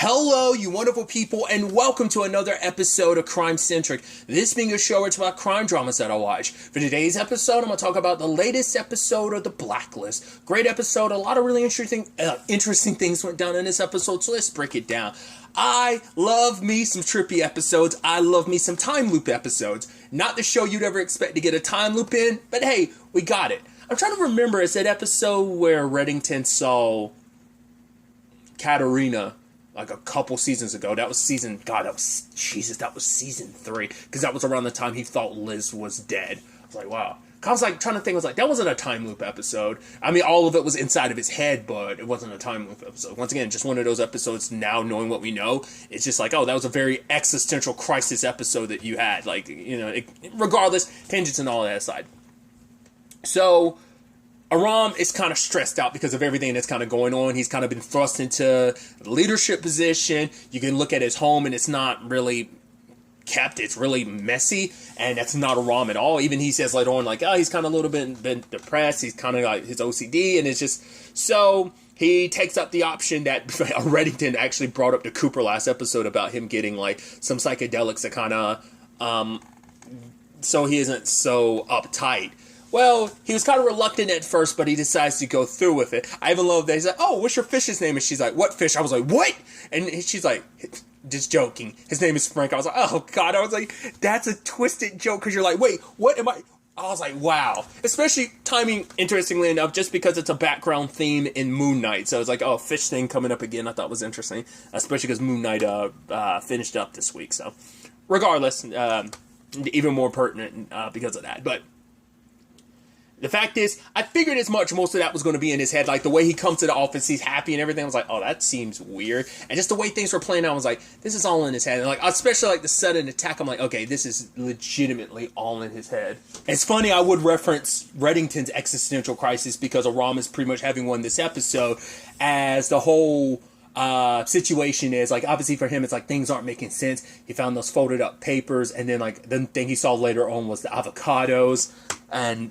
Hello, you wonderful people, and welcome to another episode of Crime Centric. This being a show where it's about crime dramas that I watch. For today's episode, I'm going to talk about the latest episode of the Blacklist. Great episode. A lot of really interesting things went down in this episode, so let's break it down. I love me some trippy episodes. I love me some time loop episodes. Not the show you'd ever expect to get a time loop in, but hey, we got it. I'm trying to remember, is that episode where Reddington saw Katarina like a couple seasons ago? That was season 3, because that was around the time he thought Liz was dead. I was like, wow. I was like trying to think, I was like, that wasn't a time loop episode. I mean, all of it was inside of his head, but it wasn't a time loop episode. Once again, just one of those episodes now, knowing what we know, it's just like, oh, that was a very existential crisis episode that you had. Like, you know, regardless, tangents and all that aside. So Aram is kind of stressed out because of everything that's kind of going on. He's kind of been thrust into a leadership position. You can look at his home and it's not really kept. It's really messy, and that's not Aram at all. Even he says later on, like, oh, he's kind of a little bit depressed. He's kind of like his OCD, and it's just so he takes up the option that Reddington actually brought up to Cooper last episode about him getting like some psychedelics that kind of so he isn't so uptight. Well, he was kind of reluctant at first, but he decides to go through with it. I even love that he's like, oh, what's your fish's name? And she's like, what fish? I was like, what? And she's like, just joking. His name is Frank. I was like, oh, God. I was like, that's a twisted joke, because you're like, wait, what am I? I was like, wow. Especially timing, interestingly enough, just because it's a background theme in Moon Knight. So it's like, oh, fish thing coming up again. I thought was interesting, especially because Moon Knight finished up this week. So regardless, even more pertinent because of that. But the fact is, I figured as much. Most of that was going to be in his head. Like, the way he comes to the office, he's happy and everything. I was like, oh, that seems weird. And just the way things were playing out, I was like, this is all in his head. And like, especially like the sudden attack, I'm like, okay, this is legitimately all in his head. It's funny, I would reference Reddington's existential crisis because Aram is pretty much having one this episode, as the whole situation is like, obviously for him it's like things aren't making sense. He found those folded up papers, and then like the thing he saw later on was the avocados,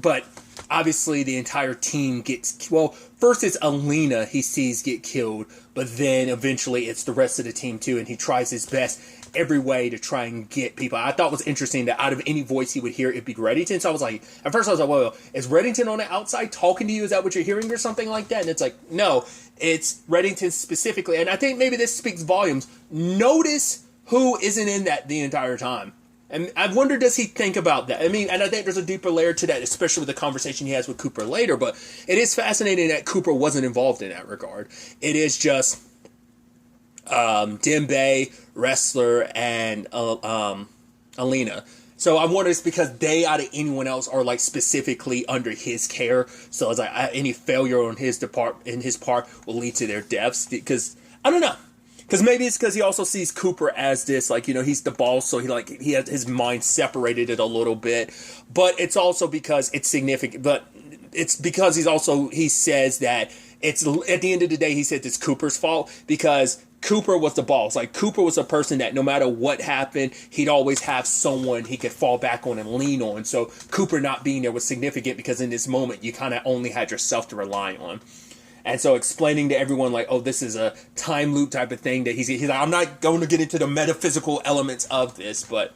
but obviously the entire team gets, well, first it's Alina he sees get killed, but then eventually it's the rest of the team too, and he tries his best every way to try and get people. I thought it was interesting that out of any voice he would hear, it'd be Reddington. So I was like, at first I was like, well, is Reddington on the outside talking to you? Is that what you're hearing or something like that? And it's like, no, it's Reddington specifically. And I think maybe this speaks volumes. Notice who isn't in that the entire time. And I wonder, does he think about that? I mean, and I think there's a deeper layer to that, especially with the conversation he has with Cooper later. But it is fascinating that Cooper wasn't involved in that regard. It is just Dembe, Wrestler, and Alina. So I wonder, it's because they, out of anyone else, are like specifically under his care. So it's like any failure on his part will lead to their deaths. Because I don't know. Because maybe it's because he also sees Cooper as this, like, you know, he's the boss, so he has his mind separated it a little bit. But it's also because it's significant. But it's because he says that it's, at the end of the day, he said it's Cooper's fault, because Cooper was the boss. Like, Cooper was a person that no matter what happened, he'd always have someone he could fall back on and lean on. So Cooper not being there was significant, because in this moment, you kind of only had yourself to rely on. And so explaining to everyone, like, oh, this is a time loop type of thing, that he's like, I'm not going to get into the metaphysical elements of this, but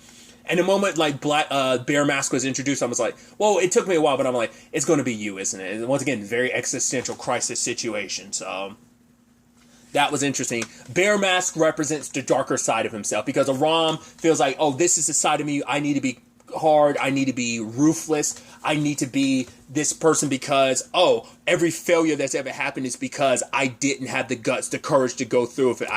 in the moment, like, Bear Mask was introduced, I was like, well, it took me a while, but I'm like, it's going to be you, isn't it? And once again, very existential crisis situation, so that was interesting. Bear Mask represents the darker side of himself, because Aram feels like, oh, this is the side of me, I need to be hard, I need to be ruthless, I need to be this person because, oh, every failure that's ever happened is because I didn't have the guts, the courage to go through with it.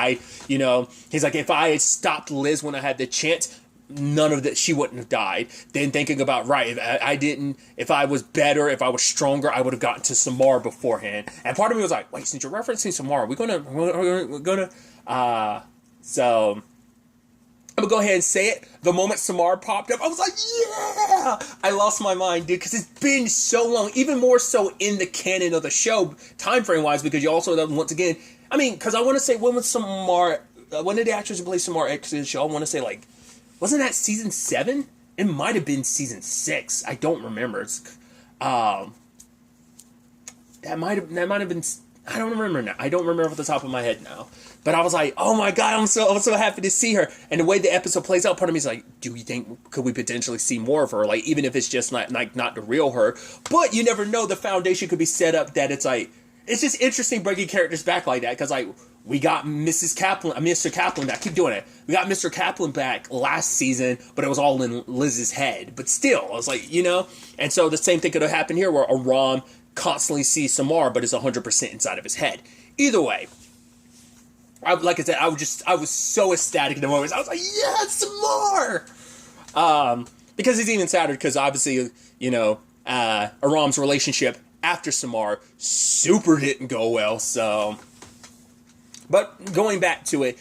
He's like, if I had stopped Liz when I had the chance, none of that, she wouldn't have died. Then thinking about, right, if I was better, if I was stronger, I would have gotten to Samara beforehand. And part of me was like, wait, since you're referencing Samara, we're gonna so I'm gonna go ahead and say it. The moment Samara popped up, I was like, yeah! I lost my mind, dude, because it's been so long, even more so in the canon of the show, time frame wise, because you also, once again, I mean, because I want to say, when was Samara, when did the actress who played Samara exit the show? I want to say, like, wasn't that season 7? It might have been season 6. I don't remember. That might have been, I don't remember now. I don't remember off the top of my head now. But I was like, oh my God, I'm so happy to see her. And the way the episode plays out, part of me is like, do you think, could we potentially see more of her? Like, even if it's just not the real her. But you never know, the foundation could be set up that it's like, it's just interesting bringing characters back like that. Because, like, we got Mr. Kaplan, I keep doing it. We got Mr. Kaplan back last season, but it was all in Liz's head. But still, I was like, you know? And so the same thing could have happened here where Aram constantly sees Samar, but is 100% inside of his head. Either way. Like I said, I was so ecstatic in the moment. I was like, yes, some more! Because it's even sadder because obviously, you know, Aram's relationship after Samar super didn't go well, so... But going back to it,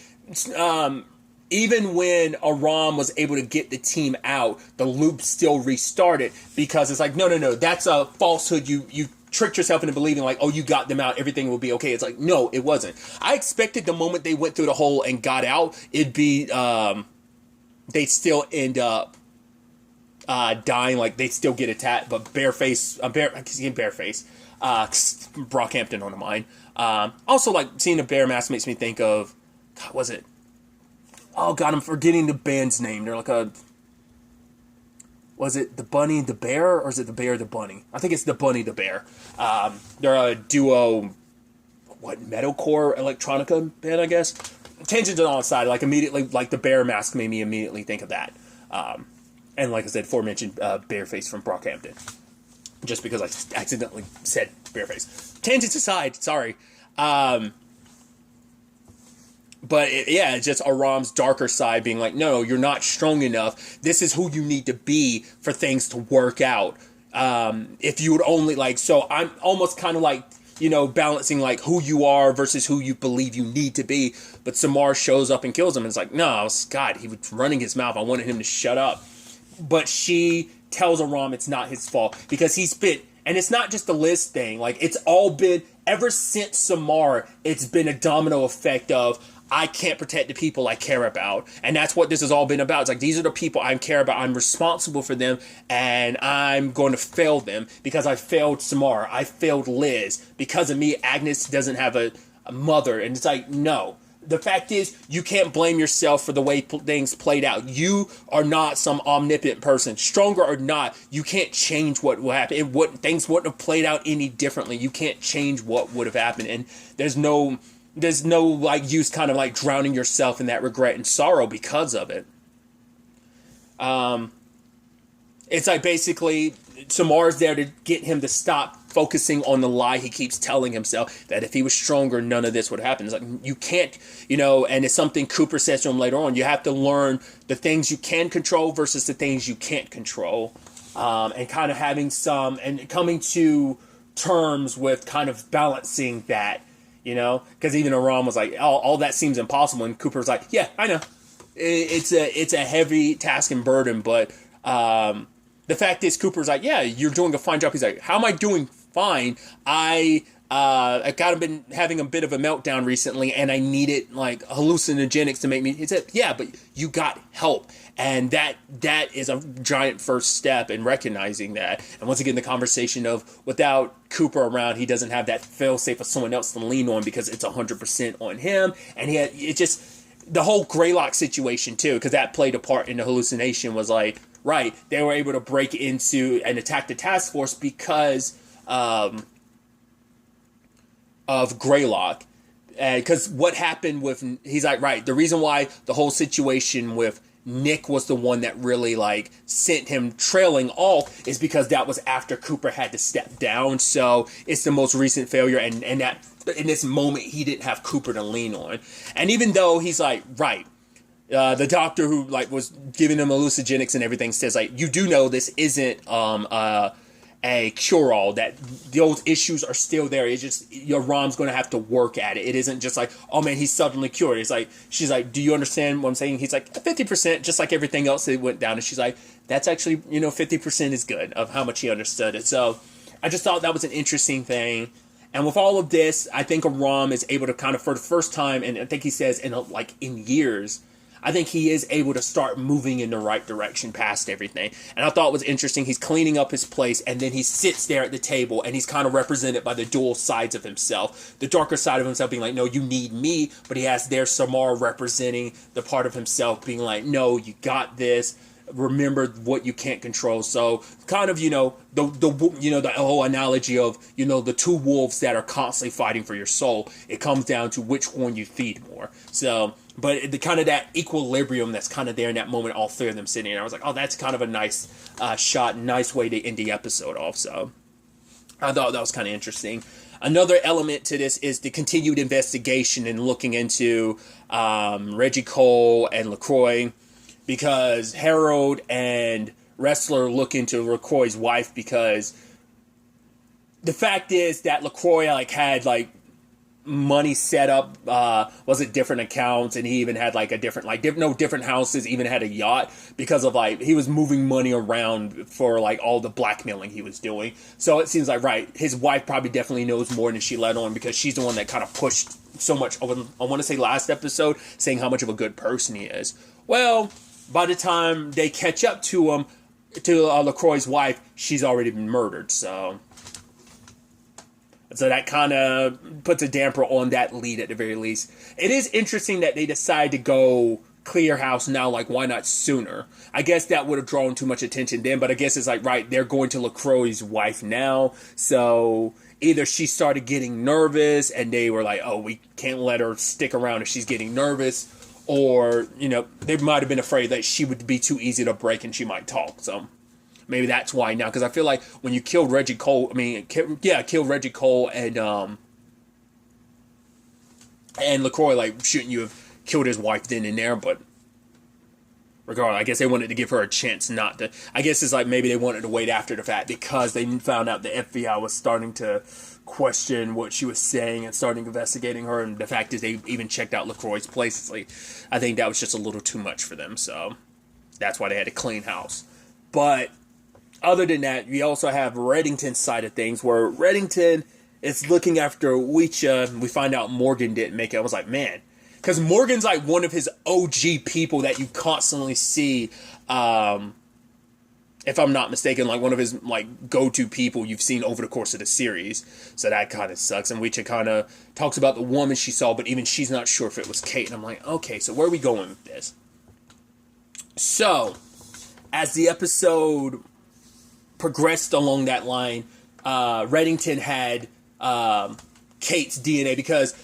even when Aram was able to get the team out, the loop still restarted because it's like, no, that's a falsehood. You tricked yourself into believing like, oh, you got them out, everything will be okay. It's like, no, it wasn't. I expected the moment they went through the hole and got out, it'd be, they'd still end up dying, like they'd still get attacked, but Bareface, Brockhampton on the mind. Also, like, seeing a bear mask makes me think of, God, was it? Oh, God, I'm forgetting the band's name. They're like was it the Bunny the Bear, or is it the Bear the Bunny? I think it's the Bunny the Bear. They're a duo, metalcore electronica band, I guess. Tangent on the side, like, immediately, like, the bear mask made me immediately think of that. And like I said, aforementioned Bareface from Brockhampton. Just because I accidentally said Bareface. Tangents aside, sorry. But it's just Aram's darker side being like, no, you're not strong enough. This is who you need to be for things to work out. If you would only so I'm almost kind of like, you know, balancing like who you are versus who you believe you need to be. But Samar shows up and kills him. And it's like, no, God, he was running his mouth. I wanted him to shut up. But she tells Aram it's not his fault because he's been, and it's not just the Liz thing. Like, it's all been, ever since Samar, it's been a domino effect of, I can't protect the people I care about. And that's what this has all been about. It's like, these are the people I care about. I'm responsible for them, and I'm going to fail them because I failed Samar. I failed Liz. Because of me, Agnes doesn't have a mother. And it's like, no. The fact is, you can't blame yourself for the way things played out. You are not some omnipotent person. Stronger or not, you can't change what will happen. Things wouldn't have played out any differently. You can't change what would have happened. And there's no like use kind of like drowning yourself in that regret and sorrow because of it. It's like basically Samar's there to get him to stop focusing on the lie he keeps telling himself, that if he was stronger, none of this would happen. It's like, you can't, you know, and it's something Cooper says to him later on. You have to learn the things you can control versus the things you can't control. And kind of having some, and coming to terms with kind of balancing that, you know, because even Aram was like, all that seems impossible. And Cooper's like, yeah, I know. It's a heavy task and burden, but the fact is, Cooper's like, yeah, you're doing a fine job. He's like, how am I doing fine? I been having a bit of a meltdown recently, and I needed like hallucinogenics to make me. He said, yeah, but you got help, and that is a giant first step in recognizing that. And once again, the conversation of without Cooper around, he doesn't have that fail-safe of someone else to lean on because it's 100% on him, and the whole Greylock situation too, because that played a part in the hallucination. Was like, right, they were able to break into and attack the task force because of Greylock. Because what happened with, he's like, right, the reason why the whole situation with Nick was the one that really like sent him trailing off is because that was after Cooper had to step down. So it's the most recent failure, and that in this moment he didn't have Cooper to lean on. And even though he's like, right, the doctor who like was giving him hallucinogenics and everything says like, you do know this isn't a cure-all, that those issues are still there. It's just your Rom's going to have to work at it. It isn't just like, oh man, he's suddenly cured. It's like, she's like, do you understand what I'm saying? He's like, 50%, just like everything else that went down. And she's like, that's actually, 50% is good of how much he understood it. So I just thought that was an interesting thing. And with all of this, I think Ram is able to kind of, for the first time, and I think he says in years, I think he is able to start moving in the right direction past everything. And I thought it was interesting. He's cleaning up his place, and then he sits there at the table, and he's kind of represented by the dual sides of himself. The darker side of himself being like, no, you need me. But he has there Samara representing the part of himself being like, no, you got this. Remember what you can't control. So kind of, the whole analogy of, the two wolves that are constantly fighting for your soul. It comes down to which one you feed more. So, but the kind of that equilibrium that's kind of there in that moment, all three of them sitting there. I was like, oh, that's kind of a nice shot, nice way to end the episode off. So I thought that was kind of interesting. Another element to this is the continued investigation and looking into Reggie Cole and LaCroix, because Harold and Wrestler look into LaCroix's wife, because the fact is that LaCroix had money set up, was it different accounts, and he even had a different different houses, even had a yacht, because of he was moving money around for all the blackmailing he was doing. So it seems his wife probably definitely knows more than she let on, because she's the one that kind of pushed so much over, I want to say last episode, saying how much of a good person he is. Well, by the time they catch up to him, to LaCroix's wife, she's already been murdered. So that kind of puts a damper on that lead at the very least. It is interesting that they decide to go clear house now. Why not sooner? I guess that would have drawn too much attention then, but I guess it's they're going to LaCroix's wife now. So either she started getting nervous and they were oh, we can't let her stick around if she's getting nervous. Or, they might have been afraid that she would be too easy to break and she might talk. So maybe that's why now. Because I feel when you killed Reggie Cole, killed Reggie Cole and LaCroix, shouldn't you have killed his wife then and there? But regardless, I guess they wanted to give her a chance not to. I guess it's maybe they wanted to wait after the fact, because they found out the FBI was starting to question what she was saying and starting investigating her, and the fact is they even checked out LaCroix's place. I think that was just a little too much for them, so that's why they had to clean house. But other than that, we also have Reddington's side of things, where Reddington is looking after Ouija, and we find out Morgan didn't make it. I was like, man, because Morgan's one of his OG people that you constantly see, if I'm not mistaken, one of his go-to people you've seen over the course of the series. So that kind of sucks. And Ouija kind of talks about the woman she saw, but even she's not sure if it was Kate. And I'm like, okay, so where are we going with this? So, as the episode progressed along that line, Reddington had Kate's DNA, because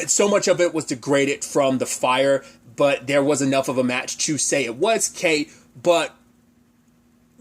so much of it was degraded from the fire, but there was enough of a match to say it was Kate, but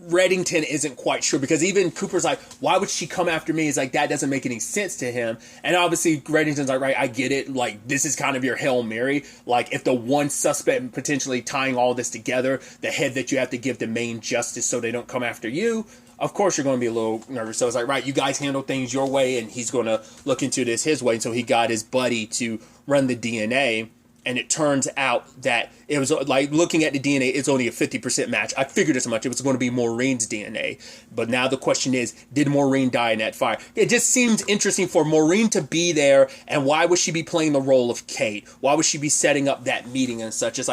Reddington isn't quite sure, because even Cooper's why would she come after me? He's that doesn't make any sense to him. And obviously Reddington's right, I get it. This is kind of your Hail Mary. If the one suspect potentially tying all this together, the head that you have to give the main justice so they don't come after you, of course you're going to be a little nervous. So it's right, you guys handle things your way, and he's going to look into this his way. And so he got his buddy to run the DNA. And it turns out that it was looking at the DNA, it's only a 50% match. I figured as much. It was going to be Maureen's DNA. But now the question is, did Maureen die in that fire? It just seems interesting for Maureen to be there. And why would she be playing the role of Kate? Why would she be setting up that meeting and such? It's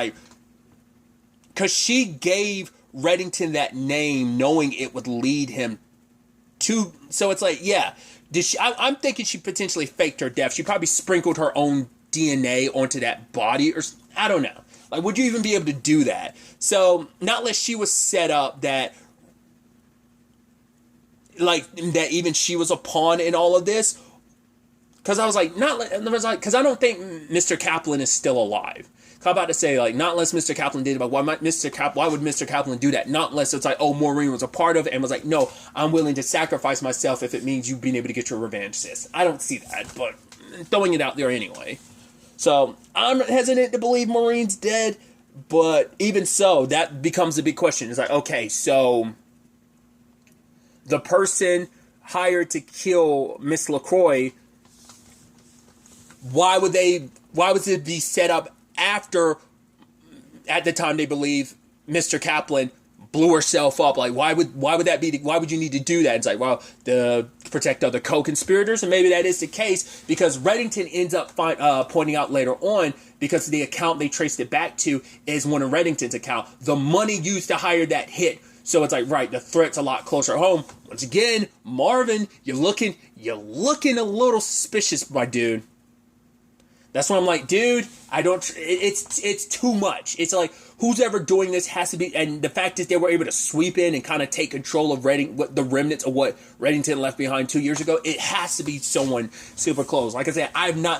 because she gave Reddington that name knowing it would lead him to. So it's yeah. Did she? I'm thinking she potentially faked her death. She probably sprinkled her own DNA onto that body, or I don't know. Would you even be able to do that? So, not unless she was set up that, that even she was a pawn in all of this. Because I was because I don't think Mr. Kaplan is still alive. I'm about to say, not unless Mr. Kaplan did it, but why would Mr. Kaplan do that? Not unless it's oh, Maureen was a part of it and was no, I'm willing to sacrifice myself if it means you being able to get your revenge, sis. I don't see that, but throwing it out there anyway. So, I'm hesitant to believe Maureen's dead, but even so, that becomes a big question. It's okay, so the person hired to kill Miss LaCroix, why would it be set up after, at the time they believe Mr. Kaplan blew herself up. Like, why would you need to do that? It's like, well, to protect other co-conspirators, and maybe that is the case, because Reddington ends up pointing out later on, because the account they traced it back to is one of Reddington's account, the money used to hire that hit. So it's like, right, the threat's a lot closer home. Once again, Marvin, you're looking a little suspicious, my dude. That's when I'm like, dude, it's too much. It's like, who's ever doing this has to be, and the fact is they were able to sweep in and kind of take control of the remnants of what Reddington left behind 2 years ago. It has to be someone super close. Like I said,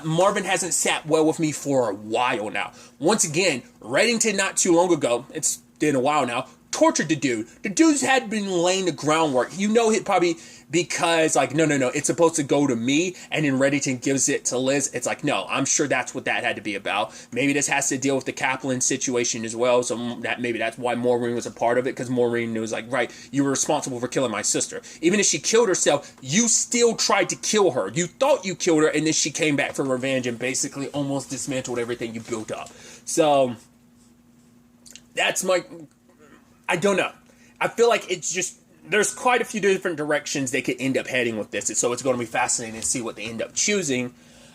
Marvin hasn't sat well with me for a while now. Once again, Reddington not too long ago, it's been a while now, tortured the dude. The dude's had been laying the groundwork. You know, it probably because like, no, it's supposed to go to me, and then Reddington gives it to Liz. It's like, no, I'm sure that's what that had to be about. Maybe this has to deal with the Kaplan situation as well, so maybe that's why Maureen was a part of it, because Maureen was like, right, you were responsible for killing my sister. Even if she killed herself, you still tried to kill her. You thought you killed her, and then she came back for revenge and basically almost dismantled everything you built up. So that's I don't know. I feel like it's just, there's quite a few different directions they could end up heading with this, so it's going to be fascinating to see what they end up choosing.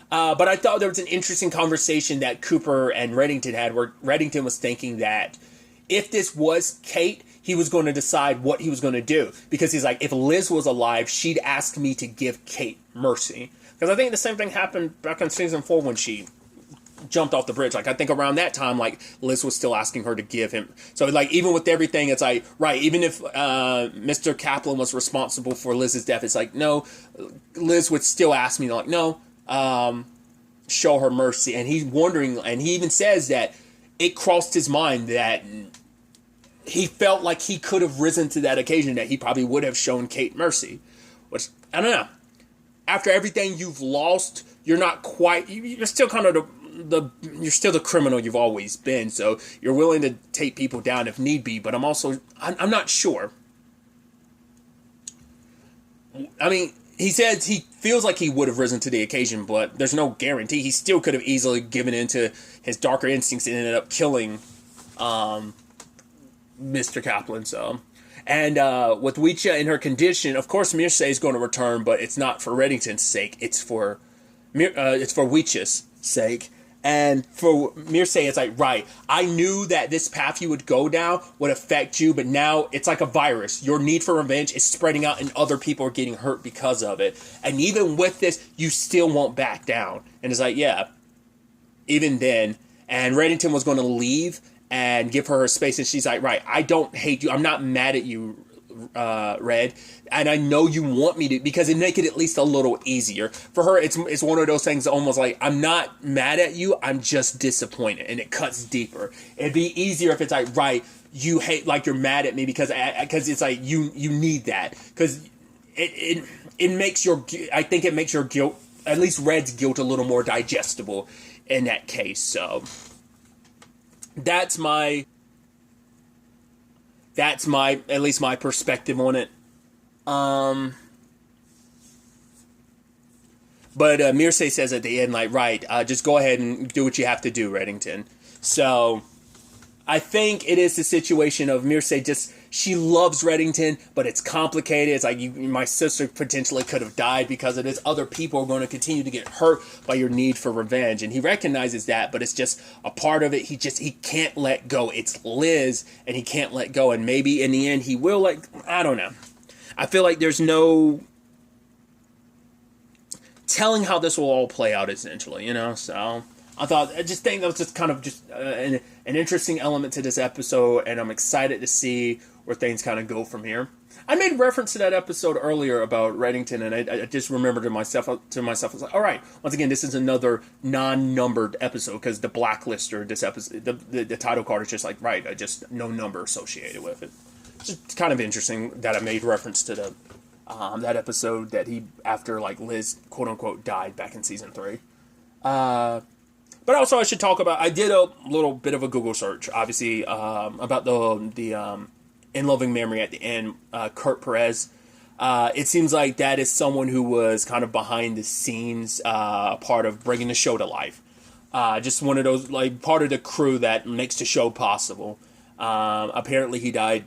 But I thought there was an interesting conversation that Cooper and Reddington had, where Reddington was thinking that if this was Kate, he was going to decide what he was going to do. Because he's like, if Liz was alive, she'd ask me to give Kate mercy. Because I think the same thing happened back in season 4 when she jumped off the bridge. Like, I think around that time, like, Liz was still asking her to give him. So, like, even with everything, it's like, right, even if Mr. Kaplan was responsible for Liz's death, it's like, no, Liz would still ask me, like, no, show her mercy. And he's wondering, and he even says that it crossed his mind that he felt like he could have risen to that occasion, that he probably would have shown Kate mercy. Which, I don't know. After everything you've lost, you're not quite, you're still kind of you're still the criminal you've always been, so you're willing to take people down if need be, but I'm not sure. I mean, he says he feels like he would have risen to the occasion, but there's no guarantee. He still could have easily given in to his darker instincts and ended up killing Mr. Kaplan, so. And with Weecha in her condition, of course Mirsay is going to return, but it's not for Reddington's sake, it's for Weecha's sake. And for Mirsay, it's like, right, I knew that this path you would go down would affect you, but now it's like a virus. Your need for revenge is spreading out, and other people are getting hurt because of it. And even with this, you still won't back down. And it's like, yeah, even then. And Reddington was going to leave and give her space, and she's like, right, I don't hate you. I'm not mad at you, Red, and I know you want me to, because it make it at least a little easier for her. It's one of those things, almost like, I'm not mad at you, I'm just disappointed, and it cuts deeper. It'd be easier if it's like, right, you hate, like, you're mad at me because it's like you need that, because it makes I think it makes your guilt, at least Red's guilt, a little more digestible in that case. So that's at least my perspective on it. But Mirsay says at the end, like, right, just go ahead and do what you have to do, Reddington. So I think it is the situation of Mirsay she loves Reddington, but it's complicated. It's like, my sister potentially could have died because of this. Other people are going to continue to get hurt by your need for revenge. And he recognizes that, but it's just a part of it. He can't let go. It's Liz, and he can't let go. And maybe in the end he will, like, I don't know. I feel like there's no telling how this will all play out, essentially, you know? So I just think that was just kind of just an interesting element to this episode, and I'm excited to see where things kind of go from here. I made reference to that episode earlier about Reddington, and I just remembered to myself, I was like, all right, once again, this is another non-numbered episode, because the Blacklist, or this episode, the title card is just like, right, just no number associated with it. It's just kind of interesting that I made reference to that episode that after, like, Liz, quote-unquote, died back in season 3. But also I should talk about, I did a little bit of a Google search, obviously, about the In Loving Memory at the end, Kurt Perez. It seems like that is someone who was kind of behind the scenes, part of bringing the show to life. Just one of those, like, part of the crew that makes the show possible. Apparently he died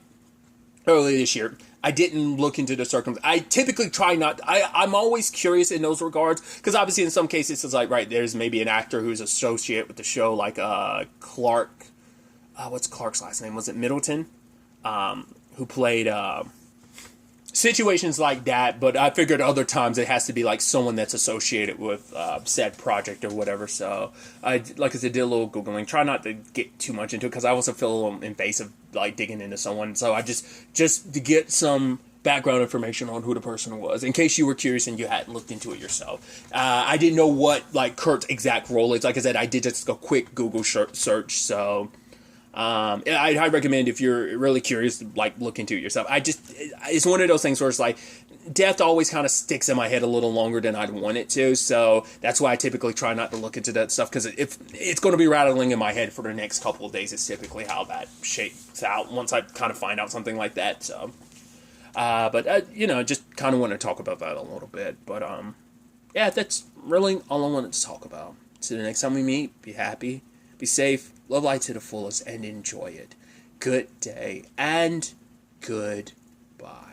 earlier this year. I didn't look into the I typically try not. I'm always curious in those regards because obviously in some cases it's like right there's maybe an actor who's associated with the show like Clark. What's Clark's last name? Was it Middleton? Who played situations like that, but I figured other times it has to be like someone that's associated with said project or whatever. So I, like I said, did a little Googling. Try not to get too much into it because I also feel a little invasive like digging into someone. So I just to get some background information on who the person was in case you were curious and you hadn't looked into it yourself. I didn't know what like Kurt's exact role is. Like I said, I did just a quick Google search. So I recommend if you're really curious to like look into it yourself. It's one of those things where it's like death always kind of sticks in my head a little longer than I'd want it to, so that's why I typically try not to look into that stuff because if it's going to be rattling in my head for the next couple of days, it's typically how that shapes out once I kind of find out something like that. So, just kind of want to talk about that a little bit. But yeah, that's really all I wanted to talk about. So the next time we meet, be happy, be safe, love life to the fullest, and enjoy it. Good day and goodbye.